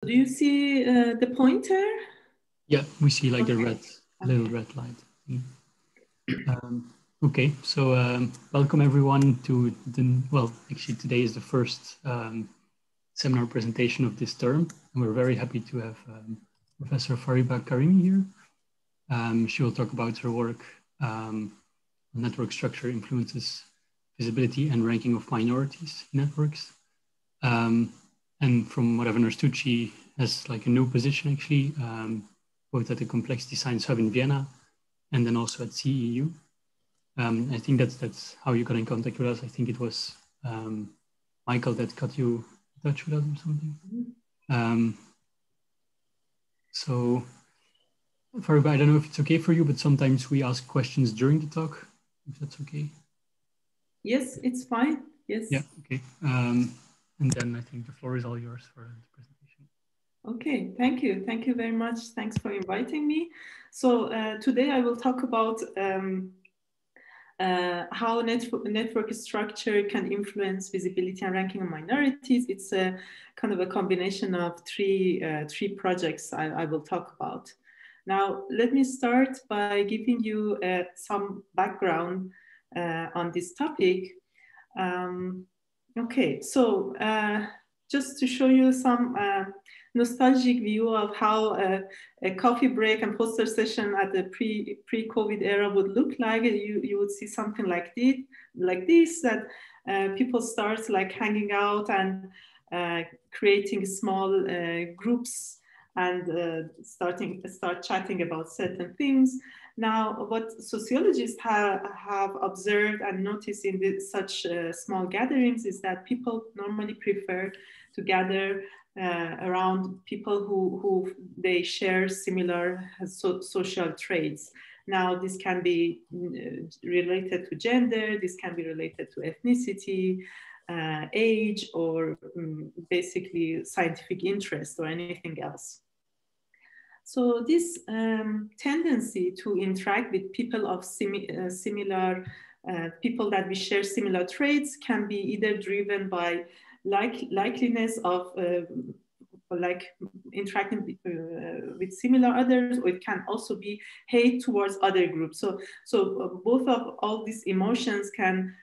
Do you see the pointer? Yeah, we see like Okay. the red, little red light. Okay, so welcome everyone to the, well, actually today is the first seminar presentation of this term. And we're very happy to have Professor Fariba Karimi here. She will talk about her work on network structure influences visibility and ranking of minorities in networks. And from what I've understood, she has like a new position actually, both at the Complexity Science Hub in Vienna and then also at CEU. I think that's how you got in contact with us. I think it was Michael that got you in touch with us or something. So, Fariba, I don't know if it's okay for you, but sometimes we ask questions during the talk, if that's okay. Yes, it's fine. Yes. Yeah, okay. And then I think the floor is all yours for the presentation. Okay, thank you. Thank you very much. Thanks for inviting me. So today I will talk about how network structure can influence visibility and ranking of minorities. It's a kind of a combination of three projects I will talk about. Now, let me start by giving you some background on this topic. Okay, so just to show you some nostalgic view of how a coffee break and poster session at the pre-COVID era would look like, you would see something like this, that people start like hanging out and creating small groups and start chatting about certain things. Now, what sociologists have observed and noticed in such small gatherings is that people normally prefer to gather around people who they share similar social traits. Now, this can be related to gender, this can be related to ethnicity, age, or basically scientific interest or anything else. So this tendency to interact with people of similar people that we share similar traits can be either driven by likeliness of like interacting with similar others, or it can also be hate towards other groups. So both of all these emotions can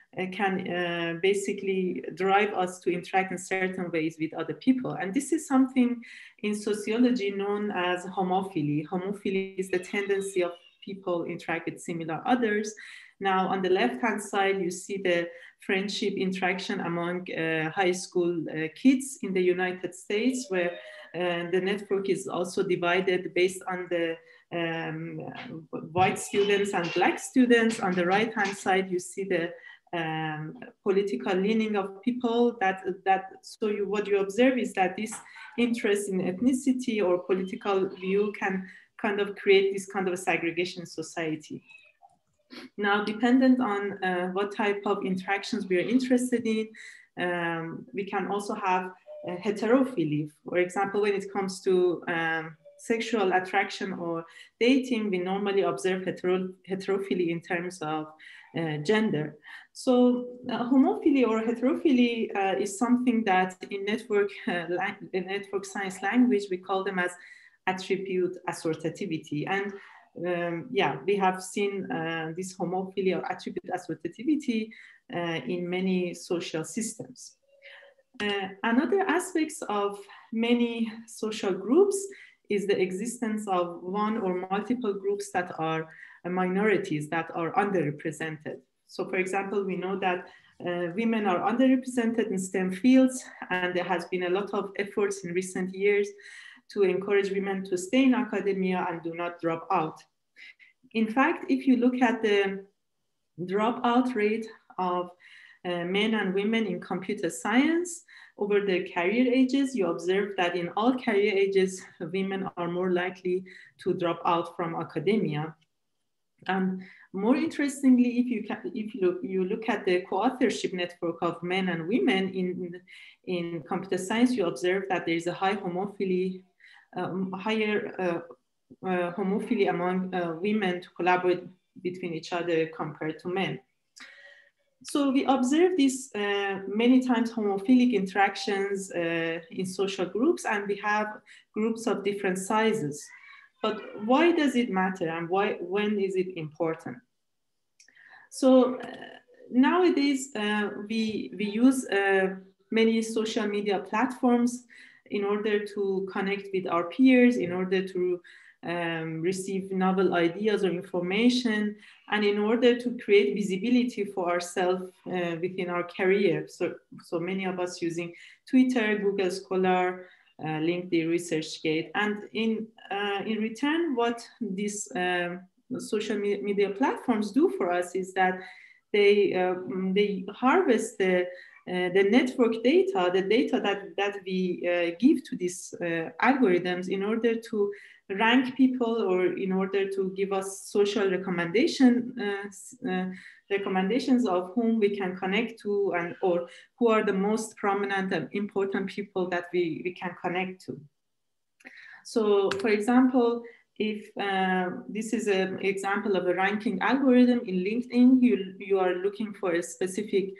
basically drive us to interact in certain ways with other people. And this is something in sociology known as homophily. Homophily is the tendency of people interact with similar others. Now, on the left-hand side, you see the friendship interaction among high school kids in the United States, where the network is also divided based on the white students and black students. On the right-hand side, you see the political leaning of people what you observe is that this interest in ethnicity or political view can kind of create this kind of a segregation society. Now, dependent on what type of interactions we are interested in, we can also have heterophily. For example, when it comes to sexual attraction or dating, we normally observe heterophily in terms of gender. So homophily or heterophily is something that in network science language, we call them as attribute assortativity. And yeah, we have seen this homophily or attribute assortativity in many social systems. Another aspects of many social groups is the existence of one or multiple groups that are minorities, that are underrepresented. So for example, we know that women are underrepresented in STEM fields, and there has been a lot of efforts in recent years to encourage women to stay in academia and do not drop out. In fact, if you look at the dropout rate of men and women in computer science over the career ages, you observe that in all career ages, women are more likely to drop out from academia. And more interestingly, if you look at the co-authorship network of men and women in computer science, you observe that there is a high homophily, higher homophily among women to collaborate between each other compared to men. So we observe this many times homophilic interactions in social groups, and we have groups of different sizes. But why does it matter, and when is it important? So nowadays we use many social media platforms in order to connect with our peers, in order to receive novel ideas or information, and in order to create visibility for ourselves within our career. So many of us using Twitter, Google Scholar, LinkedIn, ResearchGate, and in return, what these social media platforms do for us is that they harvest the network data, the data that we give to these algorithms in order to rank people, or in order to give us social recommendations of whom we can connect to, and or who are the most prominent and important people that we can connect to. So for example, if this is an example of a ranking algorithm in LinkedIn, you are looking for a specific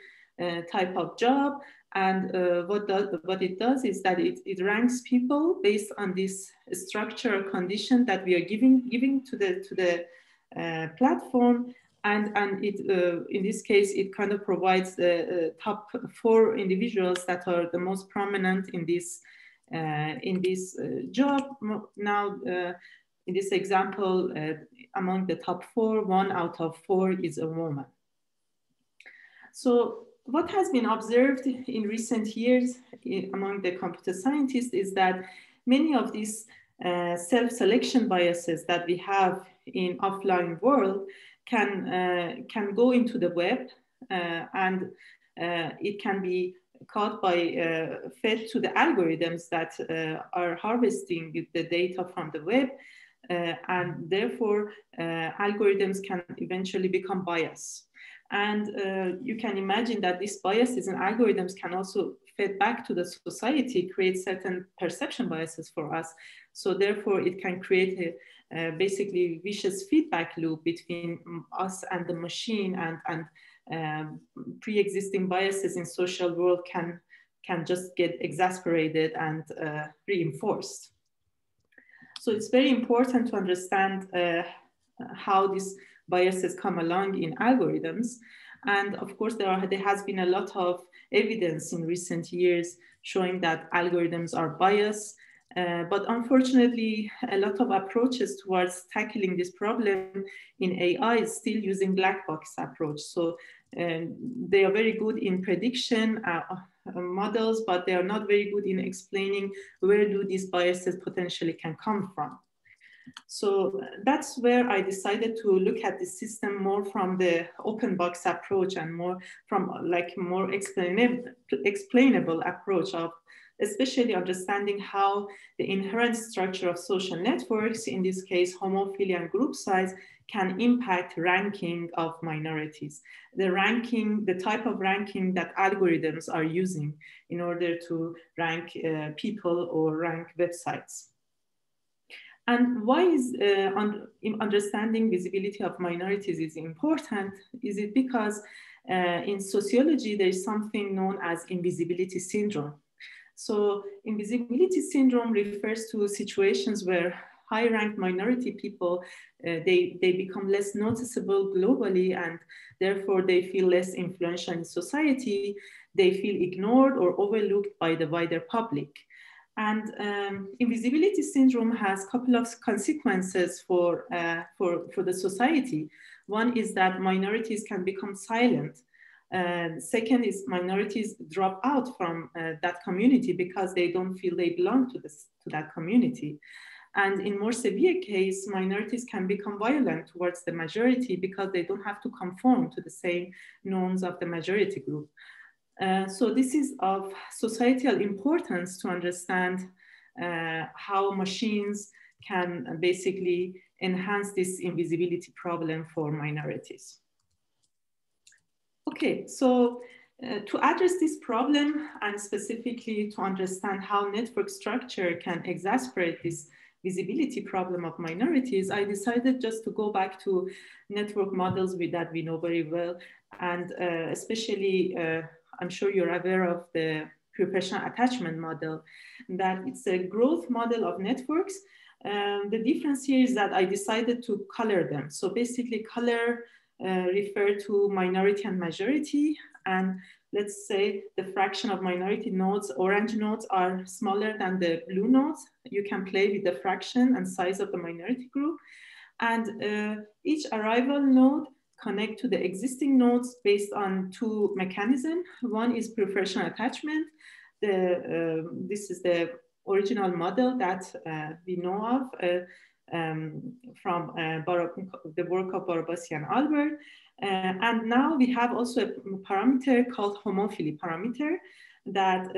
type of job, and what it does is that it ranks people based on this structure or condition that we are giving to the platform, and it in this case it kind of provides the top 4 individuals that are the most prominent in this job. Now in this example, among the top 4, 1 out of 4 is a woman. So what has been observed in recent years among the computer scientists is that many of these self-selection biases that we have in offline world can go into the web, and it can be caught by fed to the algorithms that are harvesting the data from the web, and therefore algorithms can eventually become biased. And you can imagine that these biases in algorithms can also fed back to the society, create certain perception biases for us. So therefore it can create a basically vicious feedback loop between us and the machine, and pre-existing biases in social world can just get exasperated and reinforced. So it's very important to understand how these biases come along in algorithms. And of course, there has been a lot of evidence in recent years showing that algorithms are biased. But unfortunately, a lot of approaches towards tackling this problem in AI is still using black box approach. So they are very good in prediction models, but they are not very good in explaining where do these biases potentially can come from. So that's where I decided to look at the system more from the open box approach, and more from like more explainable approach of especially understanding how the inherent structure of social networks, in this case, homophily and group size, can impact ranking of minorities. The type of ranking that algorithms are using in order to rank people or rank websites. And why is understanding visibility of minorities is important? Is it because in sociology, there's something known as invisibility syndrome. So invisibility syndrome refers to situations where high-ranked minority people, they become less noticeable globally, and therefore they feel less influential in society. They feel ignored or overlooked by the wider public. And invisibility syndrome has a couple of consequences for the society. One is that minorities can become silent. Second is minorities drop out from that community because they don't feel they belong to that community. And in more severe case, minorities can become violent towards the majority because they don't have to conform to the same norms of the majority group. So this is of societal importance to understand how machines can basically enhance this invisibility problem for minorities. Okay, so to address this problem, and specifically to understand how network structure can exacerbate this visibility problem of minorities, I decided just to go back to network models that we know very well, And especially, I'm sure you're aware of the professional attachment model, that it's a growth model of networks. The difference here is that I decided to color them. So basically color refer to minority and majority. And let's say the fraction of minority nodes, orange nodes, are smaller than the blue nodes. You can play with the fraction and size of the minority group. And each arrival node connect to the existing nodes based on two mechanisms. One is professional attachment. This is the original model that we know of from the work of Barabasi and Albert. And now we have also a parameter called homophily parameter that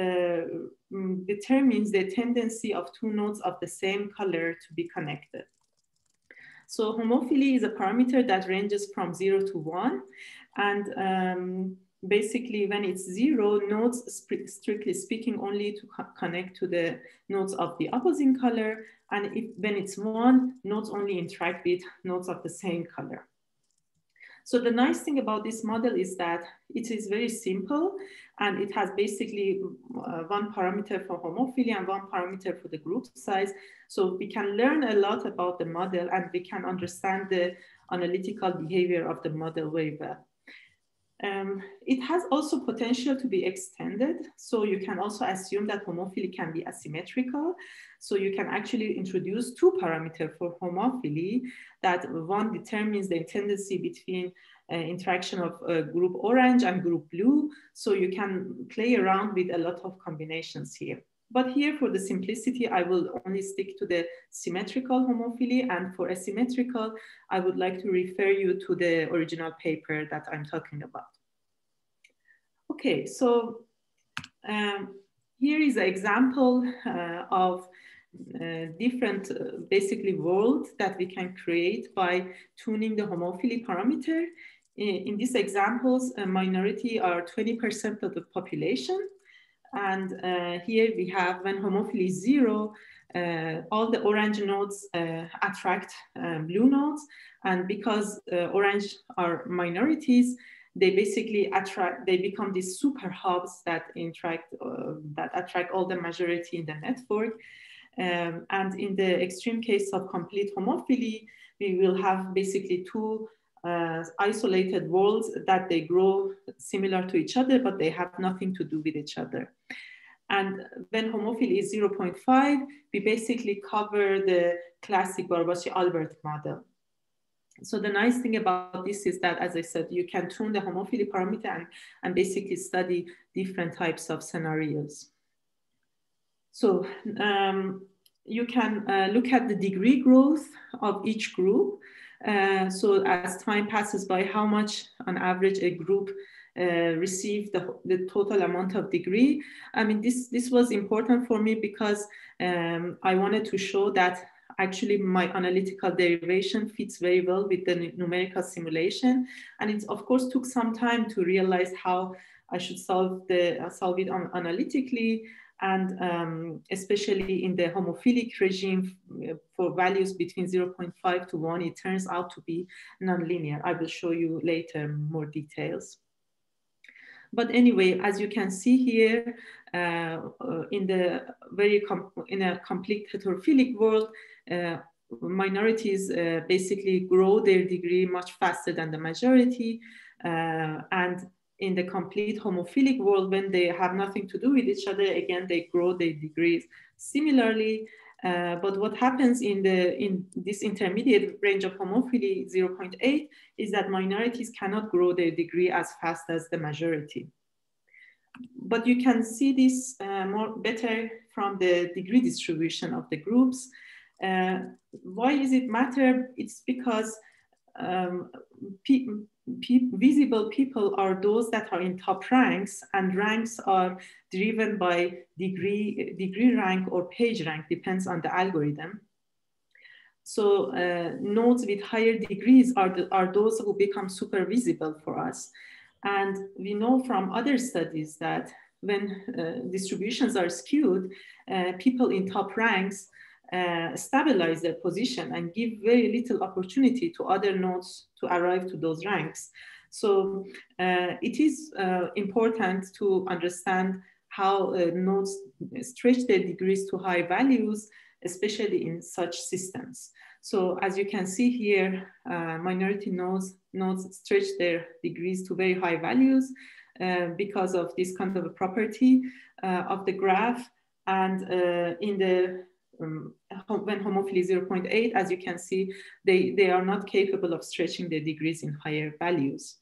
determines the tendency of two nodes of the same color to be connected. So homophily is a parameter that ranges from 0 to 1. And basically when it's 0, nodes, strictly speaking, only to connect to the nodes of the opposing color. And when it's 1, nodes only interact with nodes of the same color. So the nice thing about this model is that it is very simple, and it has basically one parameter for homophily and one parameter for the group size. So we can learn a lot about the model, and we can understand the analytical behavior of the model very well. It has also potential to be extended. So you can also assume that homophily can be asymmetrical. So you can actually introduce two parameters for homophily, that one determines the tendency between interaction of group orange and group blue. So you can play around with a lot of combinations here. But here, for the simplicity, I will only stick to the symmetrical homophily. And for asymmetrical, I would like to refer you to the original paper that I'm talking about. Okay, so here is an example of different, basically, worlds that we can create by tuning the homophily parameter. In these examples, a minority are 20% of the population. And here we have, when homophily is 0, all the orange nodes attract blue nodes. And because orange are minorities, they basically become these super hubs that attract all the majority in the network. And in the extreme case of complete homophily, we will have basically two isolated worlds that they grow similar to each other, but they have nothing to do with each other. And when homophily is 0.5, we basically cover the classic Barabasi-Albert model. So the nice thing about this is that, as I said, you can tune the homophily parameter and basically study different types of scenarios. So you can look at the degree growth of each group. So as time passes by, how much on average a group receive the total amount of degree. I mean, this was important for me because I wanted to show that actually my analytical derivation fits very well with the numerical simulation. And it, of course, took some time to realize how I should solve it analytically. And especially in the homophilic regime, for values between 0.5 to 1, it turns out to be nonlinear. I will show you later more details. But anyway, as you can see here, in a complete heterophilic world, minorities basically grow their degree much faster than the majority. And in the complete homophilic world, when they have nothing to do with each other, again, they grow their degrees similarly. But what happens in this intermediate range of homophily, 0.8, is that minorities cannot grow their degree as fast as the majority. But you can see this better from the degree distribution of the groups. Why does it matter? It's because visible people are those that are in top ranks, and ranks are driven by degree rank or page rank, depends on the algorithm. So nodes with higher degrees are those who become super visible for us. And we know from other studies that when distributions are skewed, people in top ranks stabilize their position and give very little opportunity to other nodes to arrive to those ranks. So it is important to understand how nodes stretch their degrees to high values, especially in such systems. So as you can see here, minority nodes stretch their degrees to very high values because of this kind of a property of the graph. And in the when homophily is 0.8, as you can see, they are not capable of stretching their degrees in higher values.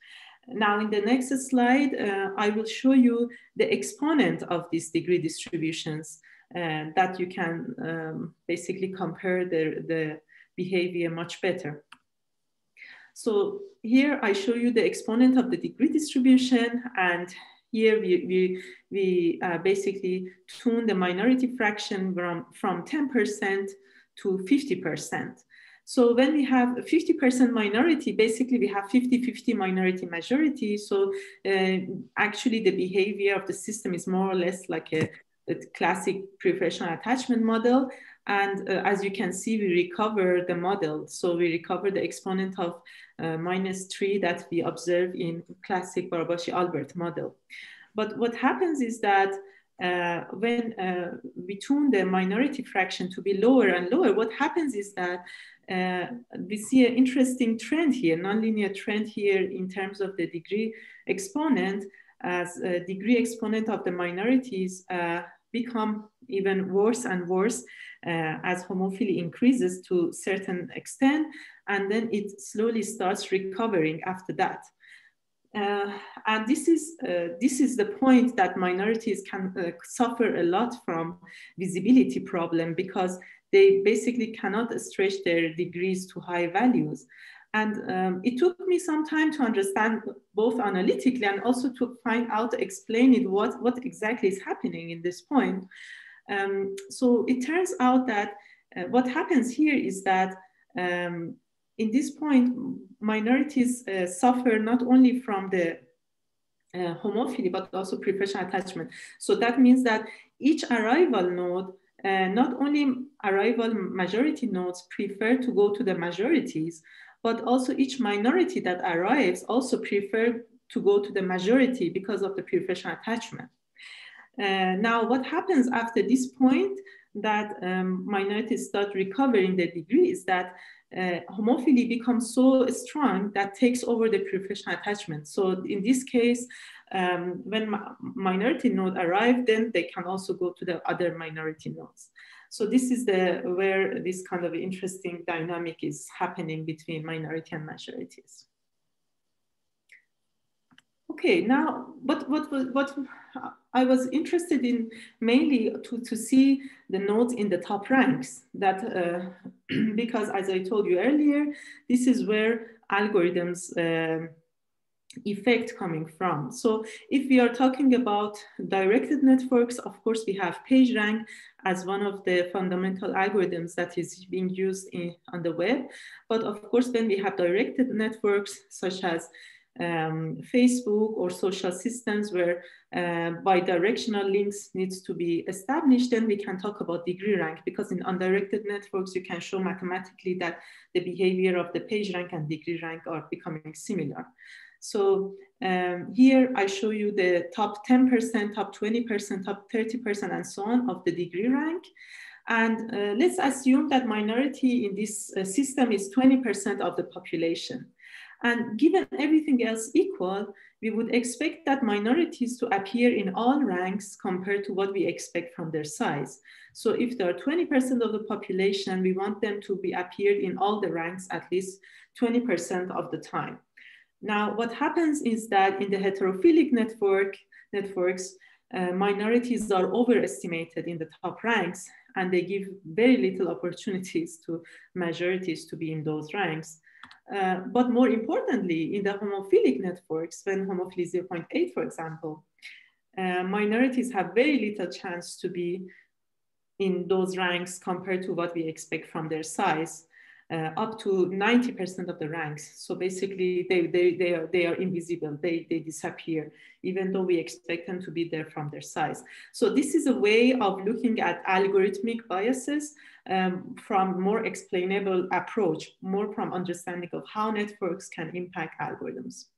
Now, in the next slide, I will show you the exponent of these degree distributions that you can basically compare the behavior much better. So here I show you the exponent of the degree distribution, and here we basically tune the minority fraction from 10% to 50%. So when we have a 50% minority, basically we have 50-50 minority majority. So actually the behavior of the system is more or less like a classic preferential attachment model. And as you can see, we recover the model. So we recover the exponent of -3 that we observe in classic Barabashi-Albert model. But what happens is that when we tune the minority fraction to be lower and lower, what happens is that we see an interesting trend here, nonlinear trend here in terms of the degree exponent, as a degree exponent of the minorities become even worse and worse as homophily increases to a certain extent, and then it slowly starts recovering after that. And this is the point that minorities can suffer a lot from visibility problem, because they basically cannot stretch their degrees to high values. And it took me some time to understand both analytically and also to find out, explain it, what exactly is happening in this point. So it turns out that what happens here is that in this point, minorities suffer not only from the homophily, but also preferential attachment. So that means that each arrival node, not only arrival majority nodes prefer to go to the majorities, but also each minority that arrives also prefer to go to the majority because of the preferential attachment. Now, what happens after this point that minorities start recovering their degree is that homophily becomes so strong that takes over the preferential attachment. So in this case, when minority node arrive, then they can also go to the other minority nodes. So this is where this kind of interesting dynamic is happening between minority and majorities. Okay, now, what I was interested in mainly to see the nodes in the top ranks, that because as I told you earlier, this is where algorithms effect coming from. So if we are talking about directed networks, of course, we have PageRank as one of the fundamental algorithms that is being used on the web. But of course, when we have directed networks such as Facebook or social systems where bidirectional links needs to be established, then we can talk about degree rank, because in undirected networks, you can show mathematically that the behavior of the page rank and degree rank are becoming similar. So here I show you the top 10%, top 20%, top 30%, and so on of the degree rank. And let's assume that minority in this system is 20% of the population. And given everything else equal, we would expect that minorities to appear in all ranks compared to what we expect from their size. So if there are 20% of the population, we want them to be appeared in all the ranks at least 20% of the time. Now, what happens is that in the heterophilic networks, minorities are overestimated in the top ranks, and they give very little opportunities to majorities to be in those ranks. But more importantly, in the homophilic networks, when homophily is 0.8, for example, minorities have very little chance to be in those ranks compared to what we expect from their size, up to 90% of the ranks. So basically, they are invisible, they disappear, even though we expect them to be there from their size. So this is a way of looking at algorithmic biases from more explainable approach, more from understanding of how networks can impact algorithms.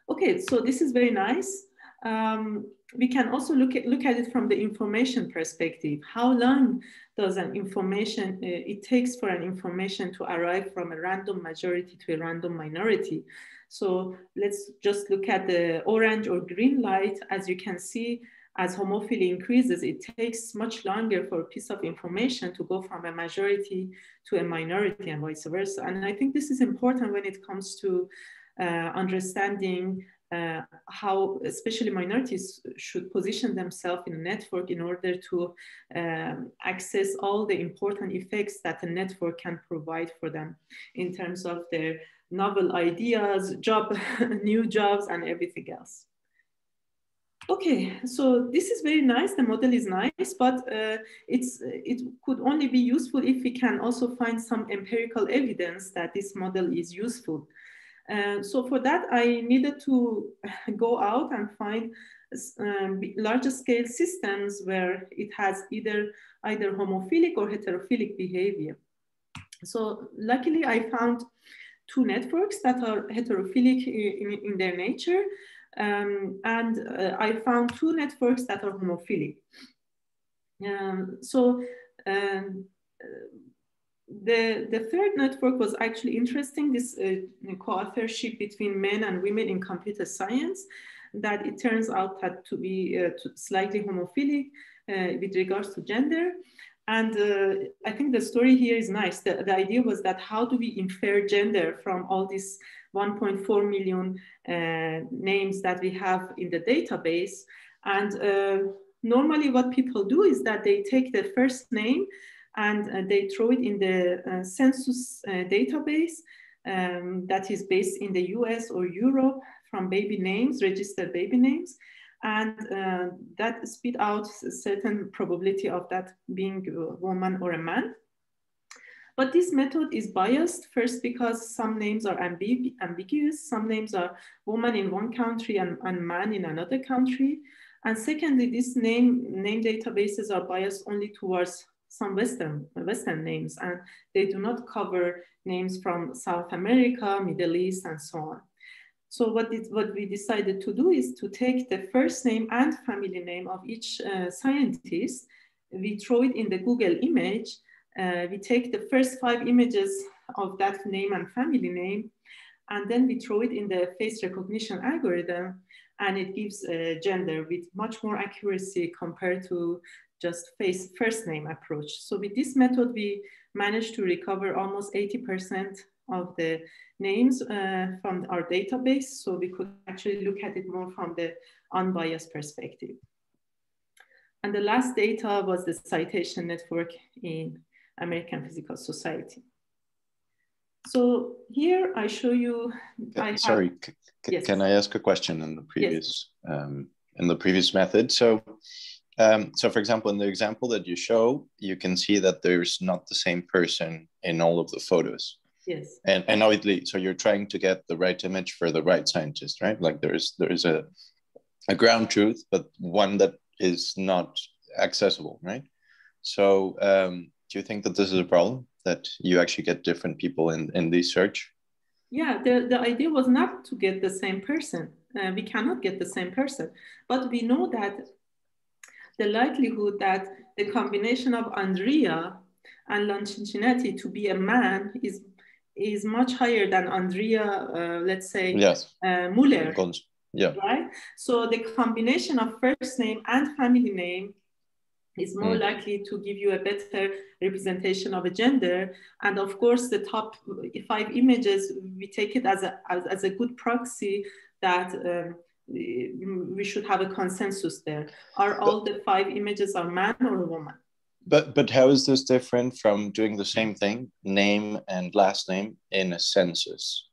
Okay, so this is very nice. We can also look at it from the information perspective. How long does an information, it takes for an information to arrive from a random majority to a random minority? So let's just look at the orange or green light. As you can see, as homophily increases, it takes much longer for a piece of information to go from a majority to a minority and vice versa. And I think this is important when it comes to understanding how especially minorities should position themselves in a network in order to access all the important effects that a network can provide for them in terms of their novel ideas, new jobs, and everything else. Okay, so this is very nice. The model is nice, but it could only be useful if we can also find some empirical evidence that this model is useful. So for that, I needed to go out and find larger scale systems where it has either homophilic or heterophilic behavior. So luckily, I found two networks that are heterophilic in their nature, and I found two networks that are homophilic. The third network was actually interesting, this co-authorship between men and women in computer science, that it turns out that to be slightly homophilic with regards to gender. And I think the story here is nice. The idea was that how do we infer gender from all these 1.4 million names that we have in the database? And normally what people do is that they take the first name and they throw it in the census database that is based in the US or Europe from baby names, registered baby names. And that spit out a certain probability of that being a woman or a man. But this method is biased, first because some names are ambiguous. Some names are woman in one country and man in another country. And secondly, these name databases are biased only towards some Western names, and they do not cover names from South America, Middle East, and so on. So what we decided to do is to take the first name and family name of each scientist. We throw it in the Google image. We take the first 5 images of that name and family name, and then we throw it in the face recognition algorithm, and it gives gender with much more accuracy compared to just first name approach. So with this method, we managed to recover almost 80% of the names from our database. So we could actually look at it more from the unbiased perspective. And the last data was the citation network in American Physical Society. So here I show you. Sorry, yes. Can I ask a question in the previous yes. In the previous method? So for example, in the example that you show, you can see that there's not the same person in all of the photos. Yes. And obviously, so you're trying to get the right image for the right scientist, right? Like there is a ground truth, but one that is not accessible, right? So do you think that this is a problem, that you actually get different people in the search? Yeah, the idea was not to get the same person. We cannot get the same person, but we know that the likelihood that the combination of Andrea and Cincinnati to be a man is much higher than Andrea, let's say, yes. Muller. Yeah. Right? So the combination of first name and family name is more likely to give you a better representation of a gender. And of course, the top 5 images, we take it as a good proxy that we should have a consensus there. Are all the 5 images are man or a woman? But how is this different from doing the same thing, name and last name, in a census?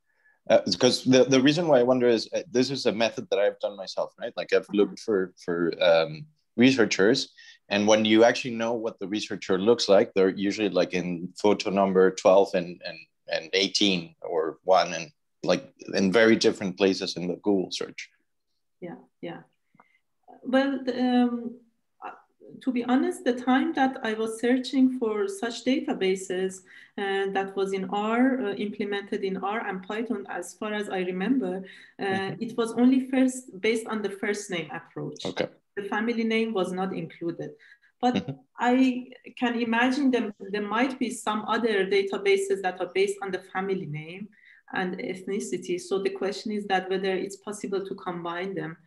Because the reason why I wonder is this is a method that I've done myself, right? Like I've looked for researchers, and when you actually know what the researcher looks like, they're usually like in photo number 12 and 18 or 1, and like in very different places in the Google search. Yeah. Well, to be honest, the time that I was searching for such databases that was in R, implemented in R and Python, as far as I remember, it was only based on the first name approach. Okay. The family name was not included. But I can imagine there might be some other databases that are based on the family name and ethnicity. So the question is that whether it's possible to combine them,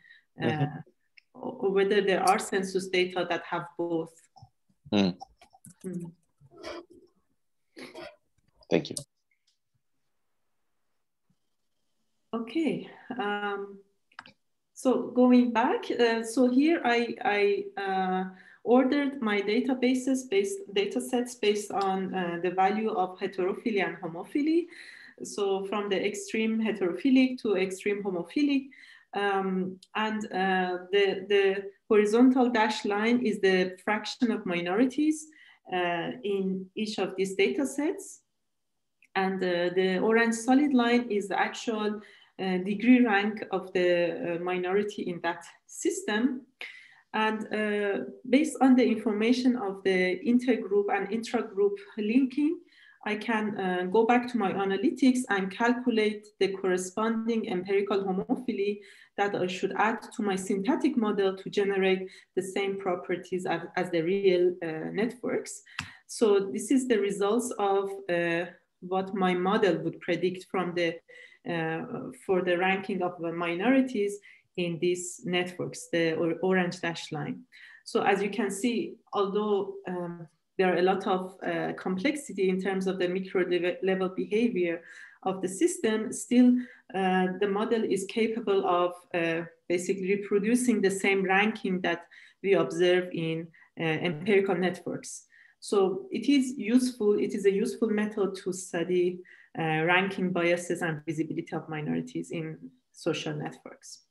or whether there are census data that have both. Thank you. Okay. So going back, so here I ordered my data sets based on the value of heterophily and homophily. So from the extreme heterophilic to extreme homophilic. And the horizontal dashed line is the fraction of minorities in each of these data sets. And the orange solid line is the actual degree rank of the minority in that system. And based on the information of the intergroup and intragroup linking, I can go back to my analytics and calculate the corresponding empirical homophily that I should add to my syntactic model to generate the same properties as the real networks. So this is the results of what my model would predict from the for the ranking of the minorities in these networks, the orange dashed line. So as you can see, although there are a lot of complexity in terms of the micro level behavior of the system, still the model is capable of basically reproducing the same ranking that we observe in empirical networks. So it is useful, it is a useful method to study ranking biases and visibility of minorities in social networks.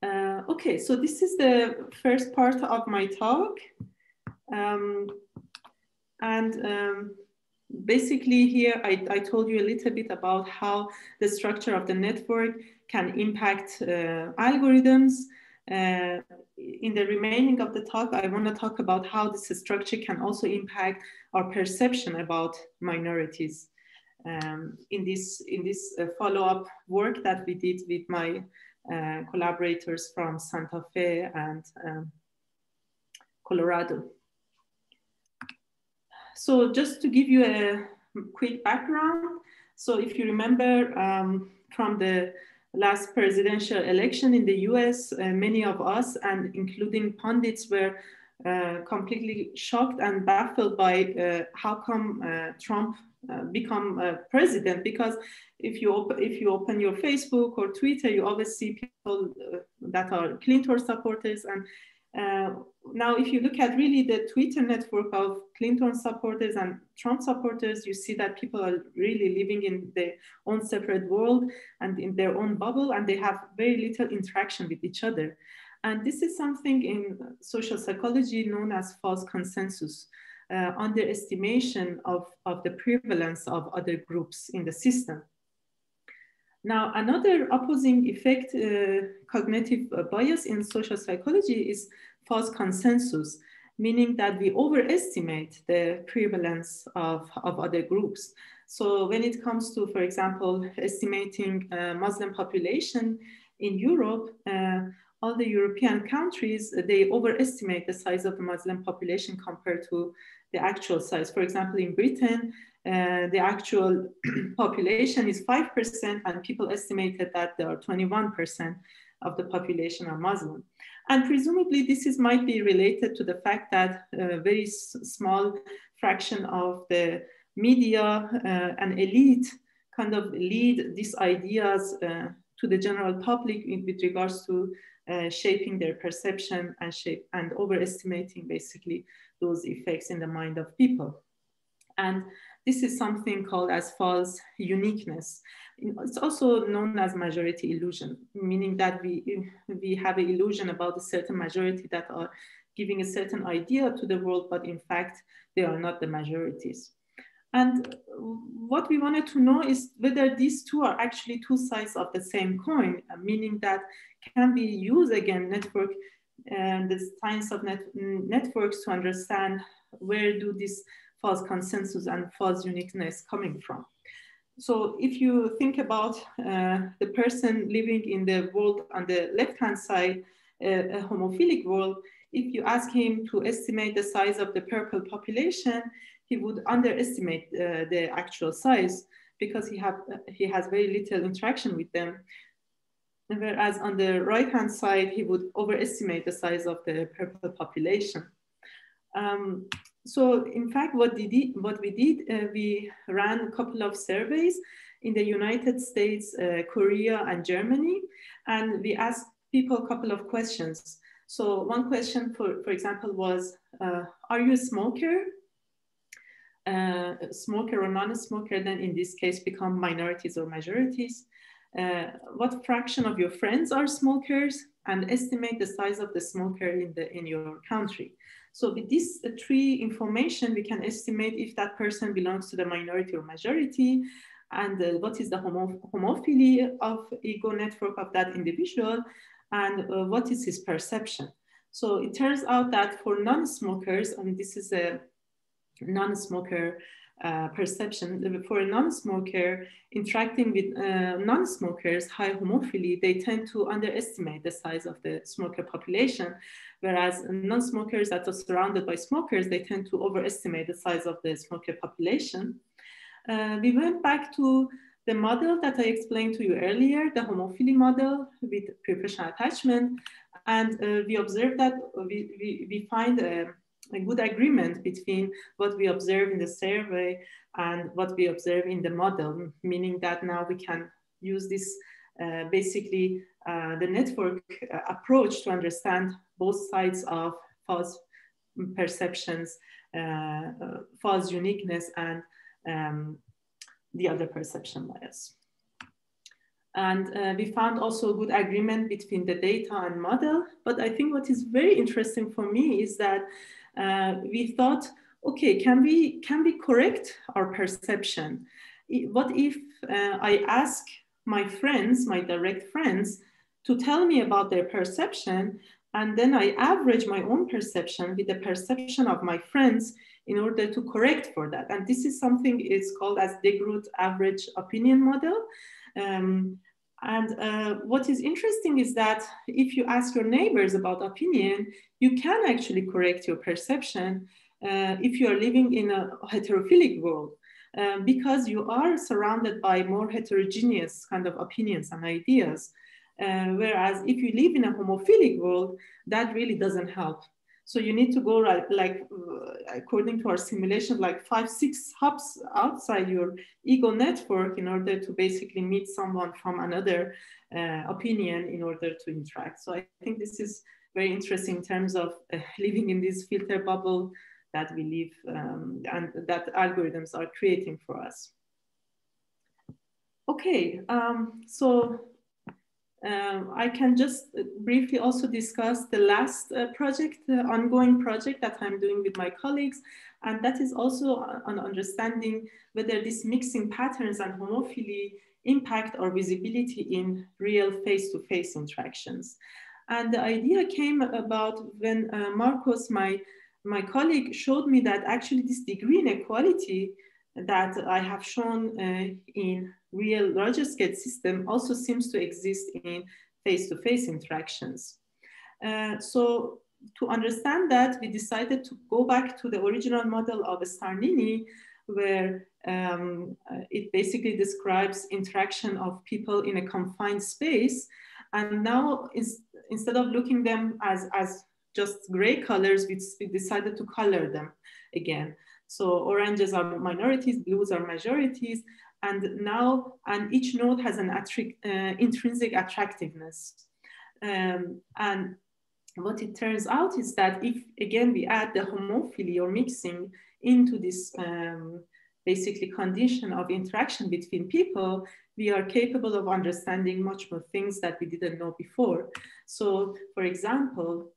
Okay, so this is the first part of my talk. Basically here, I told you a little bit about how the structure of the network can impact algorithms. In the remaining of the talk, I want to talk about how this structure can also impact our perception about minorities in this follow-up work that we did with my collaborators from Santa Fe and Colorado. So just to give you a quick background. So if you remember from the last presidential election in the US, many of us, and including pundits, were completely shocked and baffled by how come Trump become president. Because if you open your Facebook or Twitter, you always see people that are Clinton supporters. And now if you look at really the Twitter network of Clinton supporters and Trump supporters, you see that people are really living in their own separate world and in their own bubble, and they have very little interaction with each other. And this is something in social psychology known as false consensus, underestimation of the prevalence of other groups in the system. Now, another opposing effect, cognitive bias in social psychology, is false consensus, meaning that we overestimate the prevalence of other groups. So when it comes to, for example, estimating Muslim population in Europe, all the European countries, they overestimate the size of the Muslim population compared to the actual size. For example, in Britain, the actual population is 5%, and people estimated that there are 21% of the population are Muslim. And presumably this might be related to the fact that a very small fraction of the media and elite kind of lead these ideas to the general public with regards to shaping their perception and overestimating basically those effects in the mind of people. And this is something called as false uniqueness. It's also known as majority illusion, meaning that we have an illusion about a certain majority that are giving a certain idea to the world, but in fact, they are not the majorities. And what we wanted to know is whether these two are actually two sides of the same coin, meaning that can we use, again, network the science of networks to understand where do this false consensus and false uniqueness coming from. So if you think about the person living in the world on the left-hand side, a homophilic world, if you ask him to estimate the size of the purple population, he would underestimate the actual size because he has very little interaction with them. Whereas on the right-hand side, he would overestimate the size of the purple population. So in fact, what we did, we ran a couple of surveys in the United States, Korea, and Germany, and we asked people a couple of questions. So one question, for example, was, are you a smoker? Smoker or non-smoker, then in this case become minorities or majorities. What fraction of your friends are smokers, and estimate the size of the smoker in your country. So with this three information, we can estimate if that person belongs to the minority or majority, and what is the homophily of ego network of that individual, and what is his perception. So it turns out that for non-smokers, and this is a non-smoker perception, for a non-smoker interacting with non-smokers, high homophily, they tend to underestimate the size of the smoker population, whereas non-smokers that are surrounded by smokers, they tend to overestimate the size of the smoker population. We went back to the model that I explained to you earlier, the homophily model with professional attachment, and we observed that we find a good agreement between what we observe in the survey and what we observe in the model, meaning that now we can use this basically the network approach to understand both sides of false perceptions, false uniqueness, and the other perception bias. And we found also good agreement between the data and model. But I think what is very interesting for me is that we thought, okay, can we correct our perception? What if I ask my friends, my direct friends, to tell me about their perception, and then I average my own perception with the perception of my friends in order to correct for that? And this is something is called as Degroote average opinion model. What is interesting is that if you ask your neighbors about opinion, you can actually correct your perception if you are living in a heterophilic world, because you are surrounded by more heterogeneous kind of opinions and ideas. Whereas if you live in a homophilic world, that really doesn't help. So you need to go according to our simulation, like 5-6 hops outside your ego network in order to basically meet someone from another opinion in order to interact. So I think this is very interesting in terms of living in this filter bubble that we live and that algorithms are creating for us. Okay, I can just briefly also discuss the last project, the ongoing project that I'm doing with my colleagues. And that is also on understanding whether these mixing patterns and homophily impact our visibility in real face-to-face interactions. And the idea came about when Marcos, my colleague, showed me that actually this degree inequality that I have shown in real larger scale system also seems to exist in face-to-face interactions. So to understand that, we decided to go back to the original model of Starnini, where it basically describes interaction of people in a confined space. And now instead of looking them as just gray colors, we decided to color them again. So oranges are minorities, blues are majorities, and each node has an intrinsic attractiveness. And what it turns out is that if, again, we add the homophily or mixing into this basically condition of interaction between people, we are capable of understanding much more things that we didn't know before. So, for example,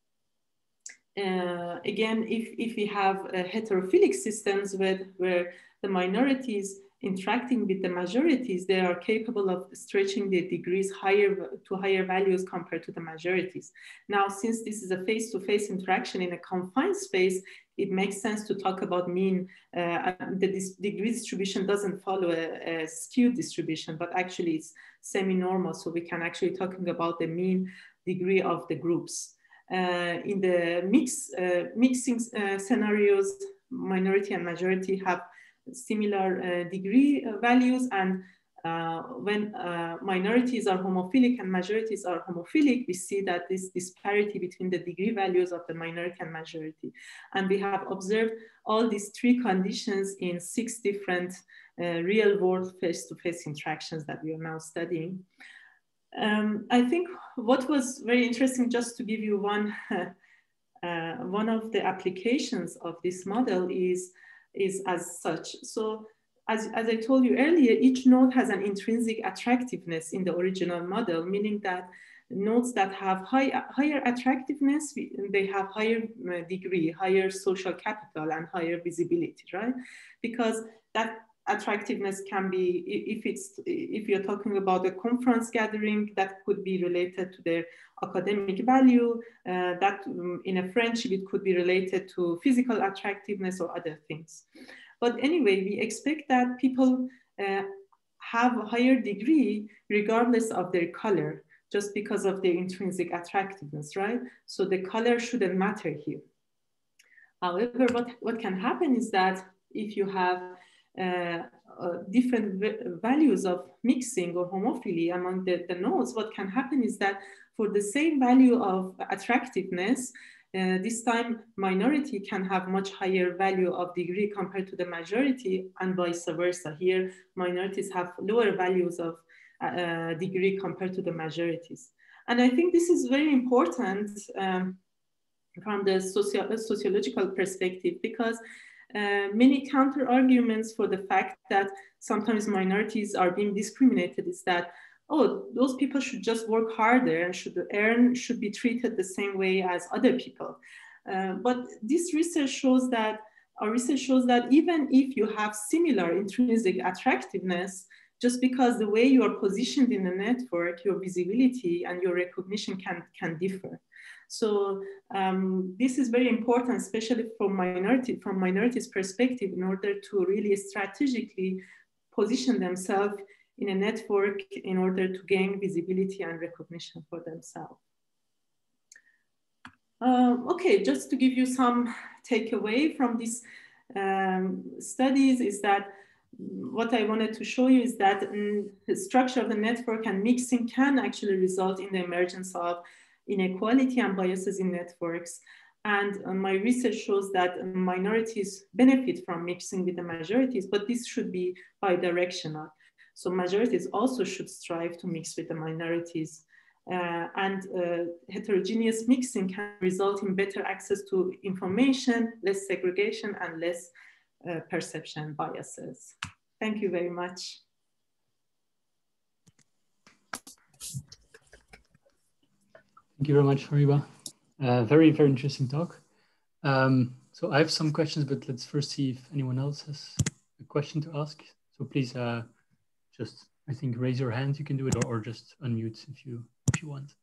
again, if we have heterophilic systems where the minorities interacting with the majorities, they are capable of stretching the degrees to higher values compared to the majorities. Now, since this is a face-to-face interaction in a confined space, it makes sense to talk about mean. The degree distribution doesn't follow a skewed distribution, but actually it's semi-normal. So we can actually talking about the mean degree of the groups. In the mixing scenarios, minority and majority have similar degree values, and when minorities are homophilic and majorities are homophilic, we see that this disparity between the degree values of the minority and majority. And we have observed all these three conditions in 6 different real-world face-to-face interactions that we are now studying. I think what was very interesting, just to give you one of the applications of this model is as such. So as I told you earlier, each node has an intrinsic attractiveness in the original model, meaning that nodes that have higher attractiveness, they have higher degree, higher social capital, and higher visibility, right? Because that attractiveness can be, if you're talking about a conference gathering, that could be related to their academic value, that in a friendship, it could be related to physical attractiveness or other things. But anyway, we expect that people have a higher degree regardless of their color, just because of their intrinsic attractiveness, right? So the color shouldn't matter here. However, what can happen is that if you have different values of mixing or homophily among the nodes, what can happen is that for the same value of attractiveness, this time minority can have much higher value of degree compared to the majority, and vice versa. Here, minorities have lower values of degree compared to the majorities. And I think this is very important from the sociological perspective, because many counter arguments for the fact that sometimes minorities are being discriminated is that, oh, those people should just work harder and should be treated the same way as other people. But this research shows that, our research shows that even if you have similar intrinsic attractiveness, just because the way you are positioned in the network, your visibility and your recognition can differ. So this is very important, especially from minorities' perspective, in order to really strategically position themselves in a network in order to gain visibility and recognition for themselves. Okay, just to give you some takeaway from these studies is that what I wanted to show you is that the structure of the network and mixing can actually result in the emergence of inequality and biases in networks. And my research shows that minorities benefit from mixing with the majorities, but this should be bidirectional. So majorities also should strive to mix with the minorities. Heterogeneous mixing can result in better access to information, less segregation, and less perception biases. Thank you very much. Thank you very much, Fariba. Very, very interesting talk. So I have some questions, but let's first see if anyone else has a question to ask. So please just, I think, raise your hand. You can do it, or just unmute if you want.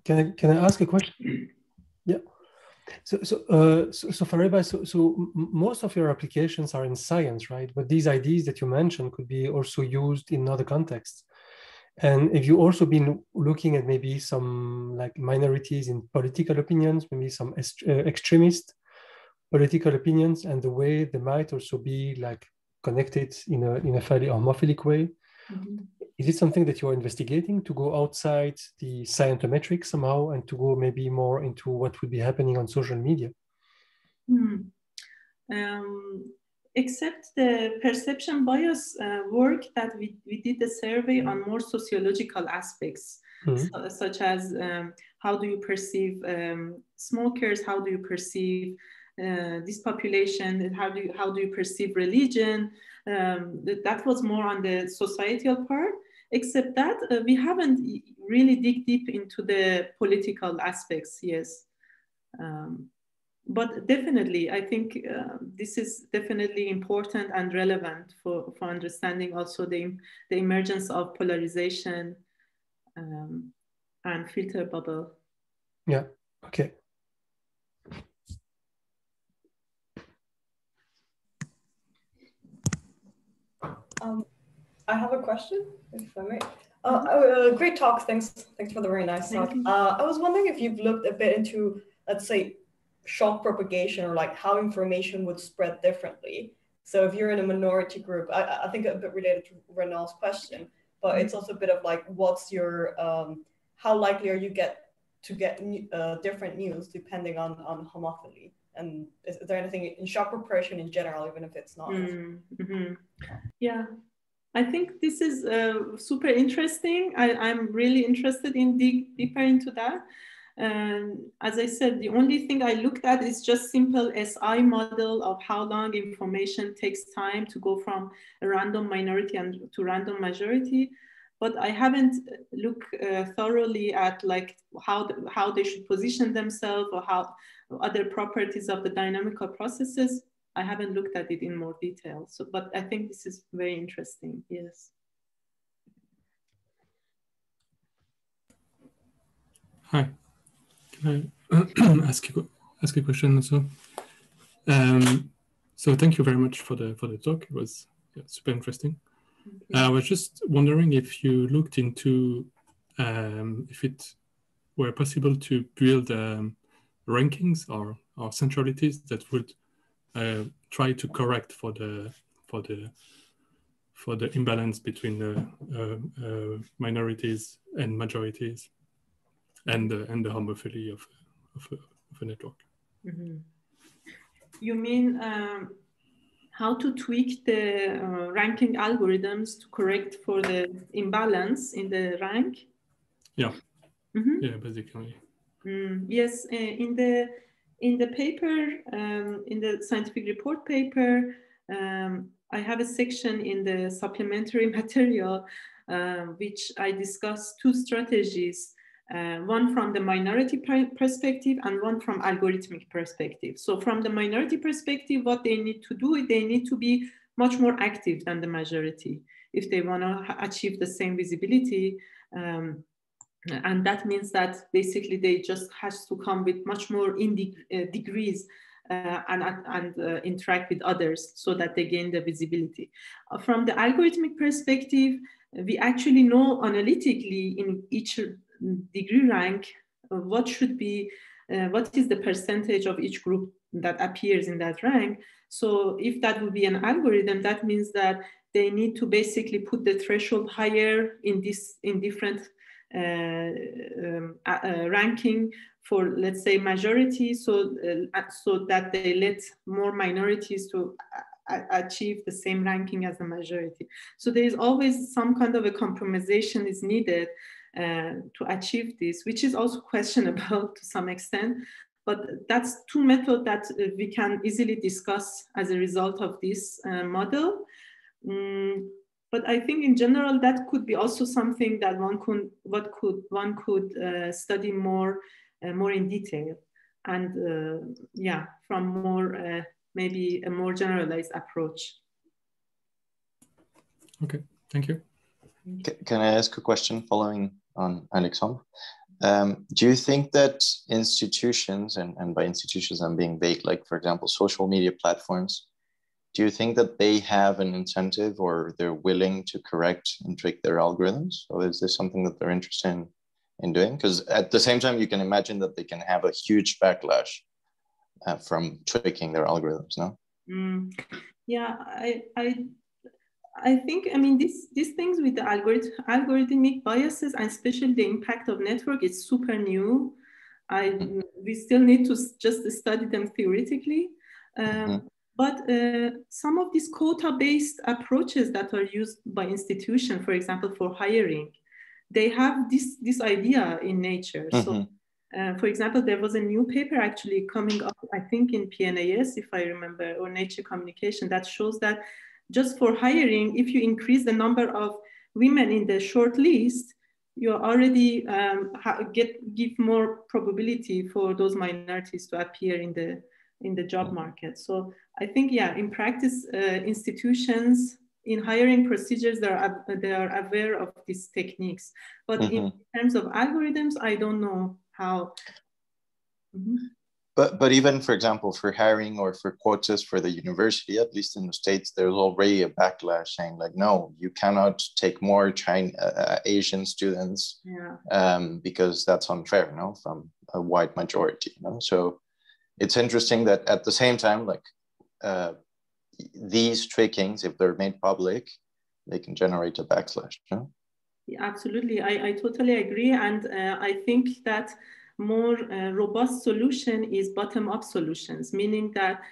Can I ask a question? Yeah. So Fariba, so most of your applications are in science, right? But these ideas that you mentioned could be also used in other contexts. And if you also been looking at maybe some like minorities in political opinions, maybe some extremist political opinions, and the way they might also be like connected in a fairly homophilic way. Mm-hmm. Is it something that you're investigating to go outside the scientometrics somehow and to go maybe more into what would be happening on social media? Except the perception bias work that we did the survey on more sociological aspects, such as how do you perceive smokers, how do you perceive this population, how do you perceive religion. That was more on the societal part. Except that we haven't really dig deep into the political aspects, yes. but definitely, I think this is definitely important and relevant for understanding also the emergence of polarization and filter bubble. Yeah, okay. I have a question, if I may. Great talks. Thanks for the very nice talk. I was wondering if you've looked a bit into, let's say, shock propagation, or like how information would spread differently. So if you're in a minority group, I think a bit related to Renault's question, but it's also a bit of like, what's your, how likely are you to get different news depending on homophily? And is there anything in shock propagation in general, even if it's not? Yeah. I think this is super interesting. I'm really interested in dig deeper into that. As I said, the only thing I looked at is just simple SI model of how long information takes time to go from a random minority and to random majority. But I haven't looked thoroughly at like how they should position themselves, or how other properties of the dynamical processes. I haven't looked at it in more detail. So, but I think this is very interesting. Yes. Hi. Can I ask a question also? So thank you very much for the talk. It was super interesting. I was just wondering if you looked into if it were possible to build rankings or centralities that would try to correct for the imbalance between the minorities and majorities, and the homophily of a network. Mm-hmm. You mean how to tweak the ranking algorithms to correct for the imbalance in the rank? Yeah. Mm-hmm. Yeah, basically. Yes, in the paper, in the scientific report paper, I have a section in the supplementary material which I discuss two strategies, one from the minority perspective and one from algorithmic perspective. So from the minority perspective, what they need to do is they need to be much more active than the majority if they want to achieve the same visibility. And that means that basically they just has to come with much more degrees and interact with others so that they gain the visibility. From the algorithmic perspective, we actually know analytically in each degree rank what should be, what is the percentage of each group that appears in that rank. So if that would be an algorithm, that means that they need to basically put the threshold higher in different ranking for, let's say, majority, so that they let more minorities to achieve the same ranking as the majority. So there is always some kind of a compromisation is needed to achieve this, which is also questionable to some extent. But that's two methods that we can easily discuss as a result of this model. But I think in general that could be also something that one could study more in detail, and yeah, from more maybe a more generalized approach. Okay, thank you. Can I ask a question following on Alexandre? Do you think that institutions, and by institutions I'm being vague, like for example social media platforms, do you think that they have an incentive or they're willing to correct and tweak their algorithms? Or is this something that they're interested in doing? Because at the same time, you can imagine that they can have a huge backlash from tweaking their algorithms, no? Yeah, I think, I mean, these things with the algorithmic biases, and especially the impact of network, is super new. We still need to just study them theoretically. But some of these quota-based approaches that are used by institutions, for example, for hiring, they have this idea in nature. So, for example, there was a new paper actually coming up, I think in PNAS, if I remember, or Nature Communication, that shows that just for hiring, if you increase the number of women in the short list, you already give more probability for those minorities to appear in the in the job market. So I think, yeah, in practice, institutions in hiring procedures, they are aware of these techniques. But in terms of algorithms, I don't know how. But even, for example, for hiring or for quotas for the university, at least in the States, there's already a backlash saying like, no, you cannot take more Asian students because that's unfair, no, from a white majority. So it's interesting that at the same time, like these trickings, if they're made public, they can generate a backlash. No? Yeah, absolutely, I totally agree, and I think that more robust solution is bottom-up solutions, meaning that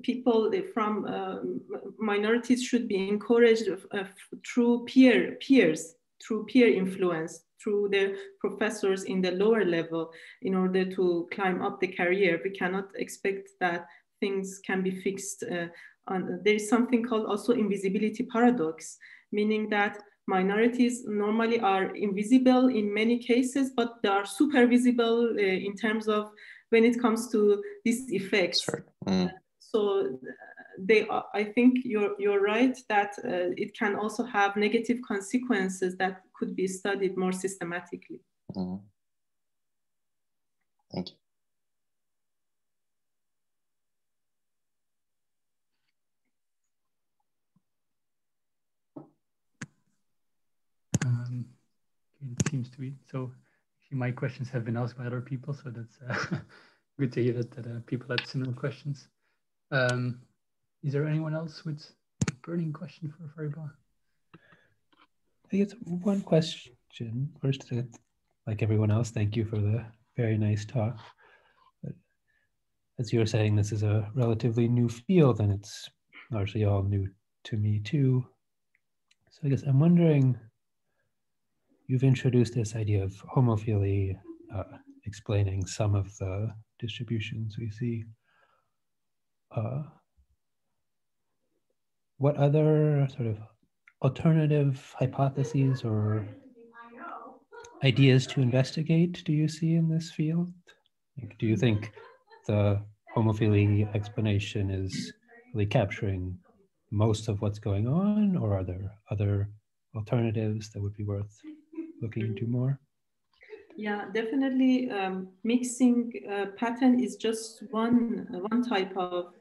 people from minorities should be encouraged through peers, through peer influence, through their professors in the lower level in order to climb up the career. We cannot expect that things can be fixed. There is something called also invisibility paradox, meaning that minorities normally are invisible in many cases, but they are super visible in terms of when it comes to these effects. Sure. So I think you're right that it can also have negative consequences that could be studied more systematically. Thank you. It seems to be so. My questions have been asked by other people, so that's good to hear that people had similar questions. Is there anyone else with a burning question for Fariba? I guess one question first. Like everyone else, thank you for the very nice talk. But as you were saying, this is a relatively new field, and it's largely all new to me too. So I guess I'm wondering. You've introduced this idea of homophily, explaining some of the distributions we see. What other sort of alternative hypotheses or ideas to investigate do you see in this field? Like, do you think the homophily explanation is really capturing most of what's going on, or are there other alternatives that would be worth looking into more? Yeah, definitely. Mixing pattern is just one type of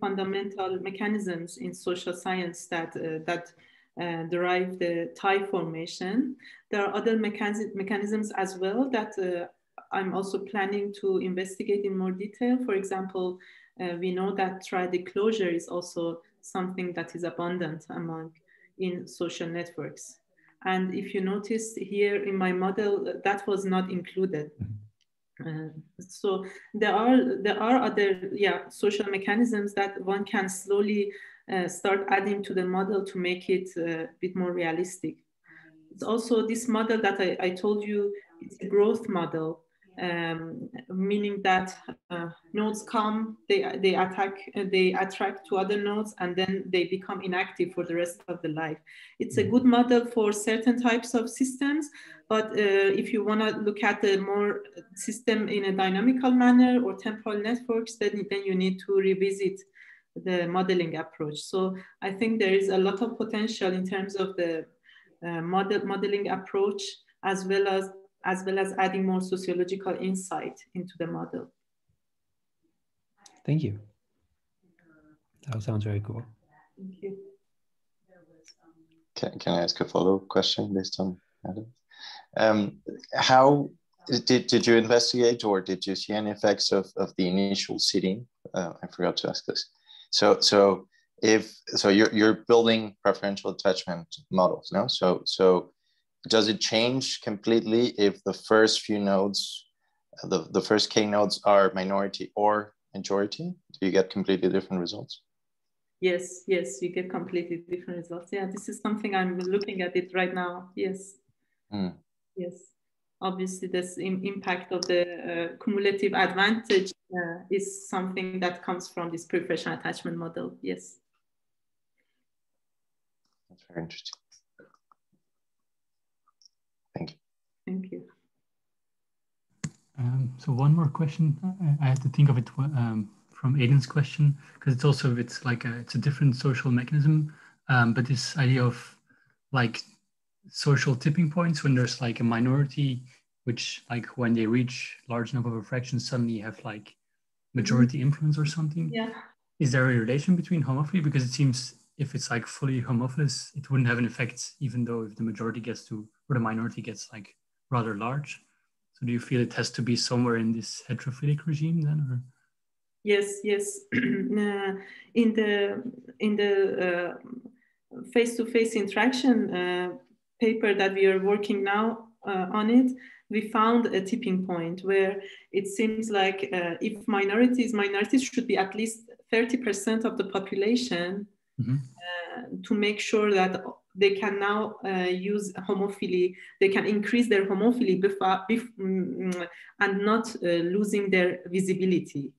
fundamental mechanisms in social science that derive the type formation. There are other mechanisms as well that I'm also planning to investigate in more detail. For example, we know that triadic closure is also something that is abundant in social networks. And if you notice here in my model, that was not included. So there are other social mechanisms that one can slowly start adding to the model to make it a bit more realistic. It's also this model that I told you, it's a growth model, meaning that nodes come, they attract to other nodes, and then they become inactive for the rest of the life. It's a good model for certain types of systems, but if you want to look at the more system in a dynamical manner or temporal networks, then you need to revisit the modeling approach. So I think there is a lot of potential in terms of the modeling approach, as well as adding more sociological insight into the model. Thank you. That sounds very cool. Thank you. Can I ask a follow-up question based on Adam? How did you investigate, or did you see any effects of the initial seeding? I forgot to ask this. So you're building preferential attachment models now. So does it change completely if the first few nodes, the first K nodes are minority or majority? Do you get completely different results? Yes, you get completely different results. Yeah, this is something I'm looking at it right now. Yes. Yes. Obviously, this impact of the cumulative advantage is something that comes from this preferential attachment model. Yes. That's very interesting. Thank you. Thank you. So one more question. I had to think of it from Aiden's question, because it's also, it's like it's a different social mechanism, but this idea of like social tipping points when there's like a minority, which like when they reach large enough of a fraction suddenly have like majority influence or something. Yeah. Is there a relation between homophily? Because it seems if it's like fully homophilous, it wouldn't have an effect, even though if the majority gets to, or the minority gets like rather large. So do you feel it has to be somewhere in this heterophilic regime then? Or? Yes, yes. In the face-to-face interaction paper that we are working now on it, we found a tipping point where it seems like if minorities should be at least 30% of the population to make sure that they can now use homophily, they can increase their homophily and not losing their visibility.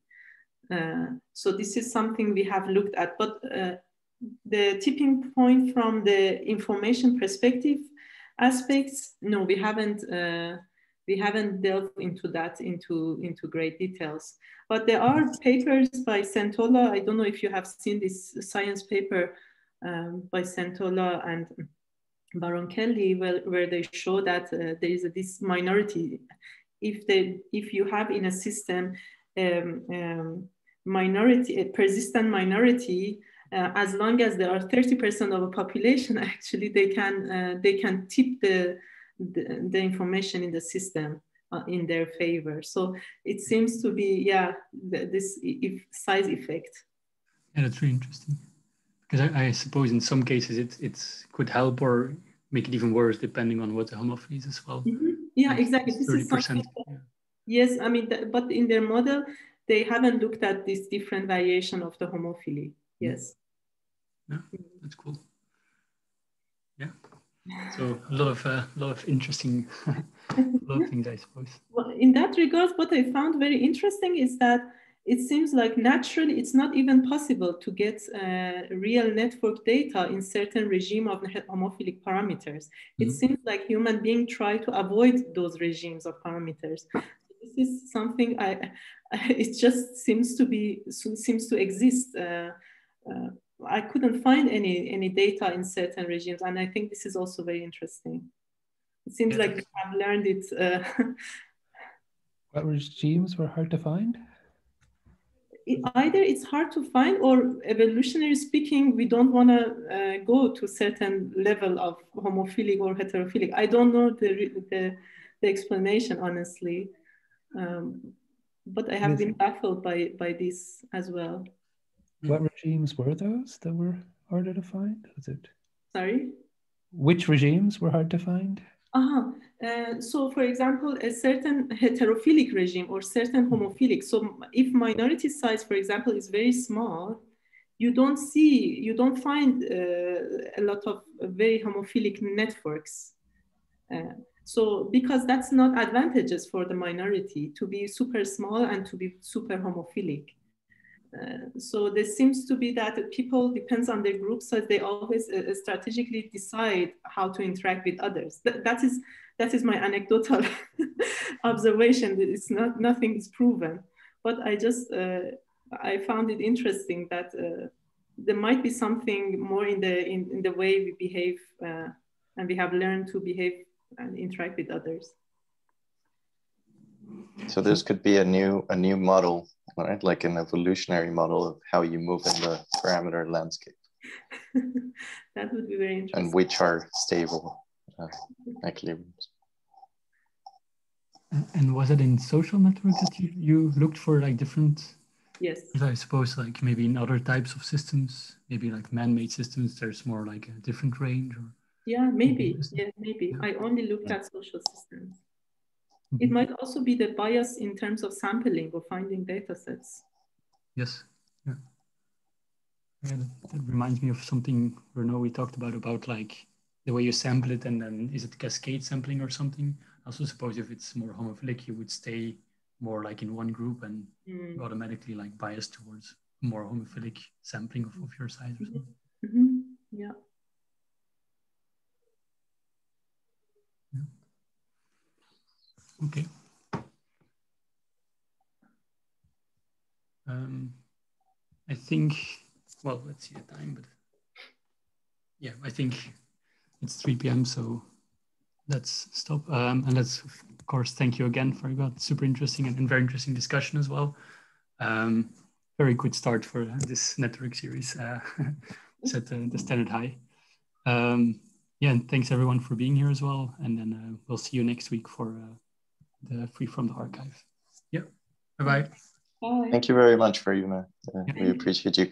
So this is something we have looked at, but the tipping point from the information perspective aspects, no, we haven't delved into that into great details. But there are papers by Santola. I don't know if you have seen this science paper by Santola and Baron Kelly, where they show that there is this minority. If you have in a system minority, a persistent minority, as long as there are 30% of a population, actually they can tip the information in the system in their favor. So it seems to be, yeah, this size effect. Yeah, that's really interesting. Because I suppose in some cases it could help or make it even worse depending on what the homophily is as well. Yeah, like exactly. This 30%. Is something that, yes, I mean, but in their model, they haven't looked at this different variation of the homophily. Yes. Yeah, that's cool. Yeah. So a lot of interesting, a lot of things, I suppose. Well, in that regard, what I found very interesting is that it seems like naturally it's not even possible to get real network data in certain regime of homophilic parameters. It seems like human beings try to avoid those regimes of parameters. This is something it just seems to exist. I couldn't find any data in certain regimes, and I think this is also very interesting. It seems like we have learned it. What regimes were hard to find? Either it's hard to find, or evolutionary speaking, we don't want to go to certain level of homophilic or heterophilic. I don't know the explanation, honestly, but I have been baffled by this as well. What regimes were those that were harder to find? Was it? Sorry? Which regimes were hard to find? So for example, a certain heterophilic regime or certain homophilic. So if minority size, for example, is very small, you don't find a lot of very homophilic networks. So because that's not advantageous for the minority to be super small and to be super homophilic. So there seems to be that people, depends on their group size, they always strategically decide how to interact with others. That is my anecdotal observation. It's nothing is proven, but I found it interesting that there might be something more in the way we behave, and we have learned to behave and interact with others. So this could be a new model, right? Like an evolutionary model of how you move in the parameter landscape. That would be very interesting. And which are stable equilibriums. And was it in social networks that you looked for like different? Yes. I suppose like maybe in other types of systems, maybe like man-made systems, there's more like a different range. Or yeah, maybe. Yeah, maybe. Yeah. I only looked at social systems. It might also be the bias in terms of sampling or finding data sets. Yes. Yeah. Yeah, that reminds me of something, Renaud, we talked about like the way you sample it, and then is it cascade sampling or something? I also suppose if it's more homophilic, you would stay more like in one group and you automatically like bias towards more homophilic sampling of your size or something. Yeah. Okay. I think, well, let's see the time, but yeah, I think it's 3 p.m. So let's stop. And let's, of course, thank you again, Fariba. Super interesting and very interesting discussion as well. Very good start for this network series. Set the standard high. Yeah, and thanks everyone for being here as well. And then we'll see you next week for the Free from the Archive. Yep. Bye-bye. Bye. Thank you very much, Fariba. We appreciate you.